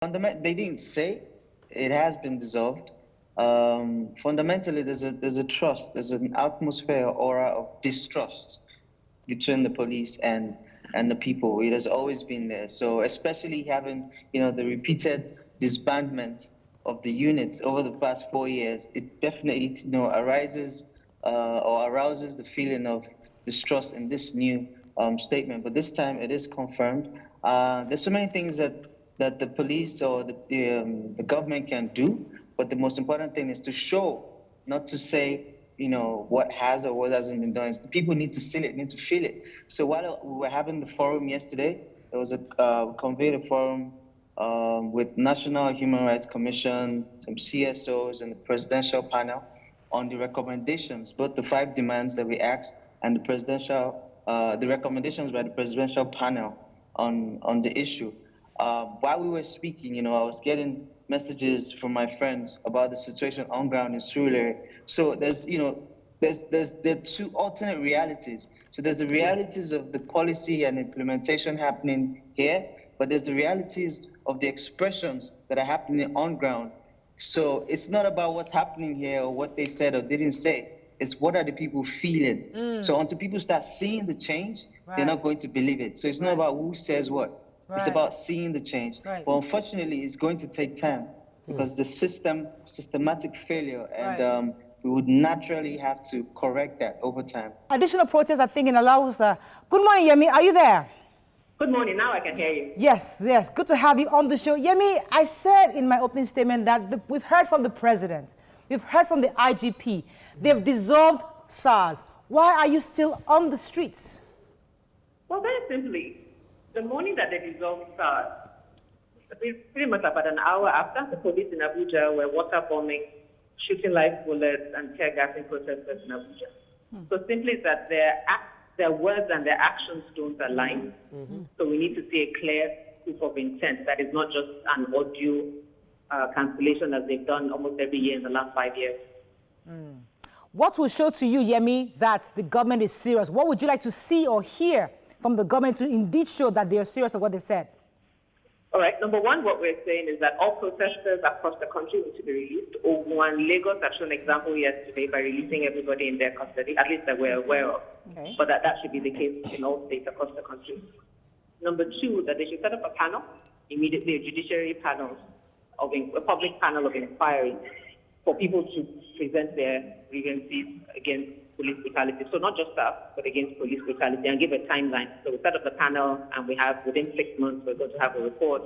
They didn't say it has been dissolved. Fundamentally, there's a trust, there's an atmosphere, aura of distrust between the police and the people. It has always been there. So especially having the repeated disbandment of the units over the past 4 years, it definitely arises or arouses the feeling of distrust in this new statement. But this time it is confirmed. There's so many things that the police or the government can do, but the most important thing is to show, not to say what has or what hasn't been done. People need to see it, need to feel it. So while we were having the forum yesterday, there was a convened a forum with National Human Rights Commission, some CSOs, and the presidential panel on the recommendations, both the 5 demands that we asked and the recommendations by the presidential panel on the issue. While we were speaking, I was getting messages from my friends about the situation on ground in Surulere. So there are 2 alternate realities. So there's the realities of the policy and implementation happening here, but there's the realities of the expressions that are happening on ground. So it's not about what's happening here or what they said or didn't say. It's what are the people feeling. So until people start seeing the change, they're not going to believe it. So it's not about who says what. It's about seeing the change. But unfortunately, it's going to take time because the systematic failure, and we would naturally have to correct that over time. Additional protests, I think, in Laos. Good morning, Yemi. Are you there? Good morning. Now I can hear you. Yes. Good to have you on the show. Yemi, I said in my opening statement that we've heard from the president. We've heard from the IGP. They've dissolved SARS. Why are you still on the streets? Well, very simply, the morning that they dissolved SARS, pretty much about an hour after, the police in Abuja were water bombing, shooting live bullets, and tear gassing protesters in Abuja. So simply is that their words and their actions don't align. So we need to see a clear proof of intent that is not just an audio cancellation as they've done almost every year in the last 5 years. What will show to you, Yemi, that the government is serious? What would you like to see or hear from the government to indeed show that they are serious of what they've said? All right. Number one, what we're saying is that all protesters across the country need to be released. One, Lagos have shown an example yesterday by releasing everybody in their custody, at least that we're aware of. Okay. But that should be the case in all states across the country. Number two, that they should set up a panel, immediately a judiciary panel, a public panel of inquiry for people to present their grievances against police brutality. So not just staff, but against police brutality, and give a timeline. So we set up the panel, and we have, within 6 months, we're going to have a report,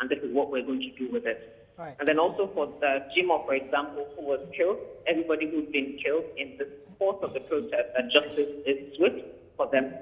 and this is what we're going to do with it. Right. And then also for the Jimo, for example, who was killed, everybody who's been killed in the course of the protest, that justice is swift for them.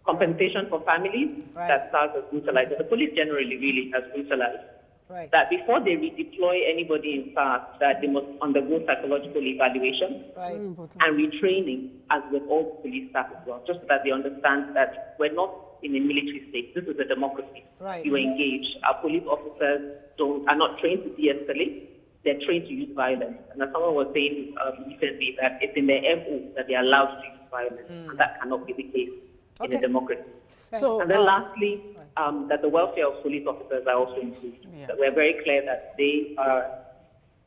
Compensation for families that SARS has brutalized. The police generally really has brutalized. Right. That before they redeploy anybody in SARS, that they must undergo psychological evaluation and retraining, as with all police staff as well, just so that they understand that we're not in a military state. This is a democracy. Right. You engage. Our police officers are not trained to de-escalate. They're trained to use violence. And as someone was saying recently, that it's in their MO that they're allowed to use violence. And that cannot be the case in a democracy. So, and then lastly, that the welfare of police officers are also improved. That we're very clear that they are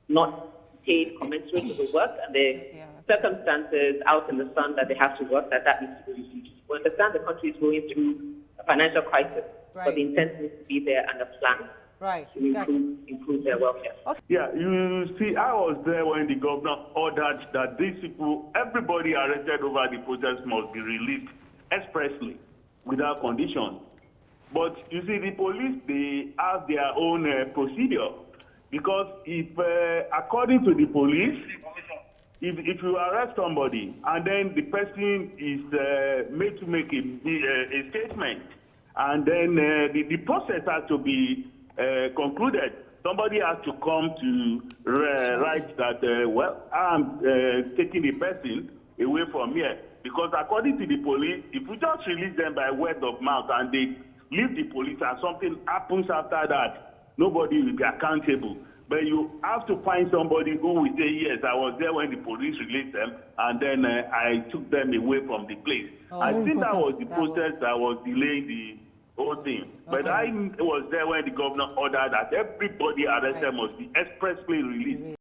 not paid commensurate to the work and the circumstances out in the sun that they have to work, that needs to be reduced. We understand the country is going through a financial crisis, but the intent needs to be there and a plan to improve their welfare. Okay. Yeah, you see, I was there when the governor ordered that these people, everybody arrested over the protest must be released expressly, without conditions. But you see, the police, they have their own procedure. Because if, according to the police, if you arrest somebody and then the person is made to make a statement, and then the process has to be concluded, somebody has to come to write that, well, I'm taking the person away from here. Because according to the police, if we just release them by word of mouth and they leave the police and something happens after that, nobody will be accountable. But you have to find somebody who will say, yes, I was there when the police released them, and then I took them away from the place. I think that was the process that was delaying whole thing. But I was there when the governor ordered that everybody arrested must be expressly released.